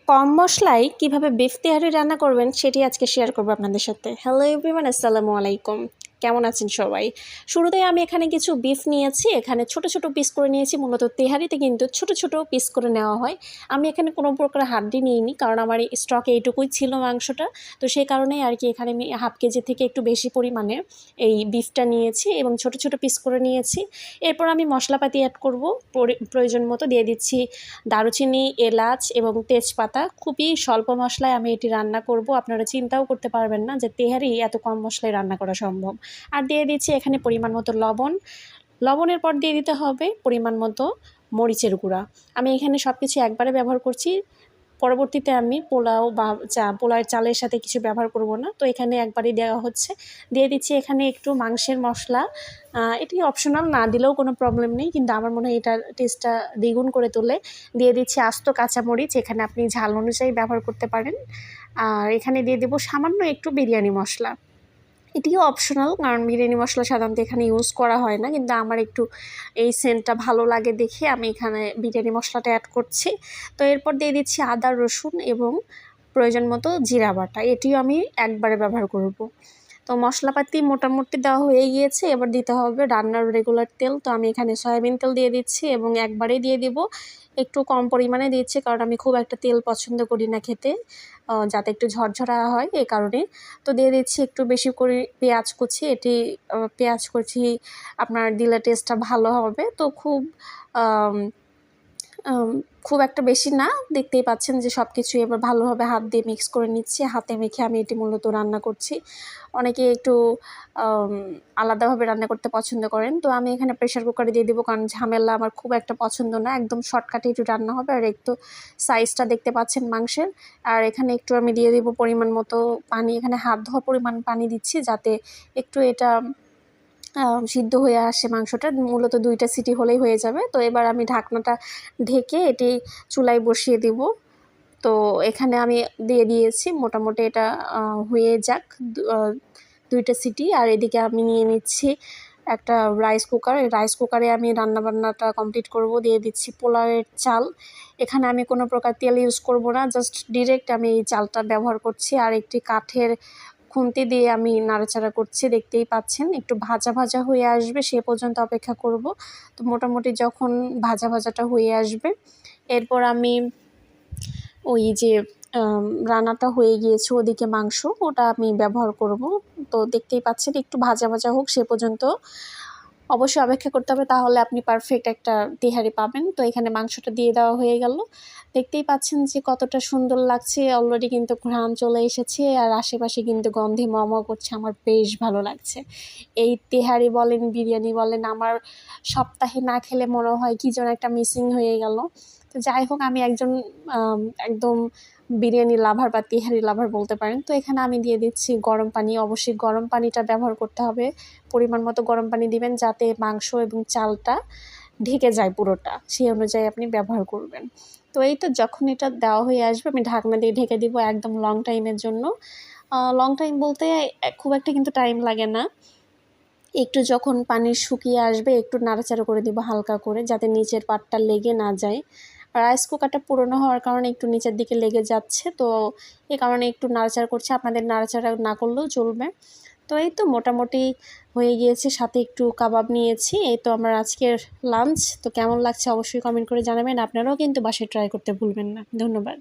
কম মশলায় কিভাবে বিফ তেহারি রান্না করবেন সেটি আজকে শেয়ার করবো আপনাদের সাথে। হ্যালো এভরিওয়ান, আসসালামু আলাইকুম। কেমন আছেন সবাই? শুরুতেই আমি এখানে কিছু বিফ নিয়েছি। এখানে ছোট ছোট পিস করে নিয়েছি। মূলত তেহারিতে কিন্তু ছোট ছোট পিস করে নেওয়া হয়। আমি এখানে কোনো প্রকার হাড্ডি নিইনি, কারণ আমার এই স্টকে এইটুকুই ছিল মাংসটা। তো সেই কারণেই আর কি এখানে আমি হাফ কেজি থেকে একটু বেশি পরিমাণে এই বিফটা নিয়েছি এবং ছোট ছোট পিস করে নিয়েছি। এরপর আমি মশলাপাতি অ্যাড করব। প্রয়োজন মতো দিয়ে দিচ্ছি দারুচিনি, এলাচ এবং তেজপাতা। খুবই স্বল্প মশলায় আমি এটি রান্না করব। আপনারা চিন্তাও করতে পারবেন না যে তেহারি এত কম মশলায় রান্না করা সম্ভব। আর দিয়ে দিচ্ছি এখানে পরিমাণ মতো লবণ। লবণের পর দিয়ে দিতে হবে পরিমাণ মতো মরিচের গুঁড়া। আমি এখানে সব কিছু একবারে ব্যবহার করছি। পরবর্তীতে আমি পোলাও বা পোলাওয়ের চালের সাথে কিছু ব্যবহার করব না, তো এখানে একবারই দেওয়া হচ্ছে। দিয়ে দিচ্ছি এখানে একটু মাংসের মশলা। এটি অপশনাল, না দিলেও কোনো প্রবলেম নেই, কিন্তু আমার মনে হয় এটার টেস্টটা দ্বিগুণ করে তোলে। দিয়ে দিচ্ছি আস্ত কাঁচামরিচ, এখানে আপনি ঝাল অনুযায়ী ব্যবহার করতে পারেন। আর এখানে দিয়ে দেবো সামান্য একটু বিরিয়ানি মশলা। এটিও অপশনাল, কারণ বিরিয়ানি মশলা সাধারণত এখানে ইউজ করা হয় না, কিন্তু আমার একটু এই সেন্টটা ভালো লাগে দেখে আমি এখানে বিরিয়ানি মশলাটা অ্যাড করছি। তো এরপর দিয়ে দিচ্ছি আদা, রসুন এবং প্রয়োজন মতো জিরা বাটা। এটিও আমি একবারে ব্যবহার করব। তো মশলাপাতি মোটামুটি দেওয়া হয়ে গিয়েছে। এবার দিতে হবে রান্নার রেগুলার তেল। তো আমি এখানে সয়াবিন তেল দিয়ে দিচ্ছি এবং একবারেই দিয়ে দিব। একটু কম পরিমাণে দিচ্ছি, কারণ আমি খুব একটা তেল পছন্দ করি না খেতে, যাতে একটু ঝরঝরা হয় এই কারণে। তো দিয়ে দিচ্ছি একটু বেশি করে পেঁয়াজ কুচি। এটি পেঁয়াজ কুচি আপনার দিলে টেস্টটা ভালো হবে। তো খুব একটা বেশি না, দেখতেই পাচ্ছেন যে সব কিছুই এবার ভালোভাবে হাত দিয়ে মিক্স করে নিচ্ছি। হাতে মেখে আমি এটি মূলত রান্না করছি। অনেকে একটু আলাদাভাবে রান্না করতে পছন্দ করেন, তো আমি এখানে প্রেশার কুকারে দিয়ে দেবো, কারণ ঝামেলা আমার খুব একটা পছন্দ না। একদম শর্টকাটে একটু রান্না হবে। আর একটু সাইজটা দেখতে পাচ্ছেন মাংসের। আর এখানে একটু আমি দিয়ে দেবো পরিমাণ মতো পানি। এখানে হাত ধোয়া পরিমাণ পানি দিচ্ছি, যাতে একটু এটা সিদ্ধ হয়ে আসে মাংসটা। মূলত 2টা সিটি হলেই হয়ে যাবে। তো এবার আমি ঢাকনাটা ঢেকে এটি চুলায় বসিয়ে দিব। তো এখানে আমি দিয়ে দিয়েছি, মোটামুটি এটা হয়ে যাক 2টা সিটি। আর এদিকে আমি নিয়ে নিচ্ছি একটা রাইস কুকার। এই রাইস কুকারে আমি রান্নাবান্নাটা কমপ্লিট করব। দিয়ে দিচ্ছি পোলাওয়ের চাল। এখানে আমি কোনো প্রকার তেল ইউজ করব না, জাস্ট ডিরেক্ট আমি এই চালটা ব্যবহার করছি। আর একটি কাঠের খুন্তি দিয়ে আমি নাড়াচাড়া করছি, দেখতেই পাচ্ছেন। একটু ভাজা ভাজা হয়ে আসবে সে পর্যন্ত অপেক্ষা করব। তো মোটামুটি যখন ভাজা ভাজাটা হয়ে আসবে, এরপর আমি ওই যে রান্নাটা হয়ে গিয়েছে ওদিকে মাংস, ওটা আমি ব্যবহার করব। তো দেখতেই পাচ্ছেন একটু ভাজা ভাজা হোক সে পর্যন্ত অবশ্যই অপেক্ষা করতে হবে, তাহলে আপনি পারফেক্ট একটা তেহারি পাবেন। তো এখানে মাংসটা দিয়ে দেওয়া হয়ে গেল। দেখতেই পাচ্ছেন যে কতটা সুন্দর লাগছে। অলরেডি কিন্তু ঘ্রাণ চলে এসেছে, আর আশেপাশে কিন্তু গন্ধে ম করছে। আমার বেশ ভালো লাগছে। এই তেহারি বলেন, বিরিয়ানি বলেন, আমার সপ্তাহে না খেলে মনে হয় কী যেন একটা মিসিং হয়ে গেল। তো যাই হোক, আমি একজন একদম বিরিয়ানি লাভার বা তেহারি লাভার বলতে পারেন। তো এখানে আমি দিয়ে দিচ্ছি গরম পানি। অবশ্যই গরম পানিটা ব্যবহার করতে হবে। পরিমাণ মতো গরম পানি দিবেন, যাতে মাংস এবং চালটা ঢেকে যায় পুরোটা, সেই অনুযায়ী আপনি ব্যবহার করবেন। তো এই তো যখন এটা দেওয়া হয়ে আসবে, আমি ঢাকনা দিয়ে ঢেকে দিব একদম লং টাইমের জন্য। লং টাইম বলতে খুব একটা কিন্তু টাইম লাগে না। একটু যখন পানি শুকিয়ে আসবে, একটু নাড়াচাড়া করে দিব হালকা করে, যাতে নিচের পাটটা লেগে না যায়। রাইস কুকারটা পুরনো হওয়ার কারণে একটু নিচের দিকে লেগে যাচ্ছে, তো এই কারণে একটু নাড়াচাড়া করছি। আপনাদের নাড়াচাড়া না করলেও চলবে। তো এই তো মোটামুটি হয়ে গিয়েছে, সাথে একটু কাবাব নিয়েছি। এই তো আমার আজকের লাঞ্চ। তো কেমন লাগছে অবশ্যই কমেন্ট করে জানাবেন। আপনারাও কিন্তু বাসায় ট্রাই করতে ভুলবেন না। ধন্যবাদ।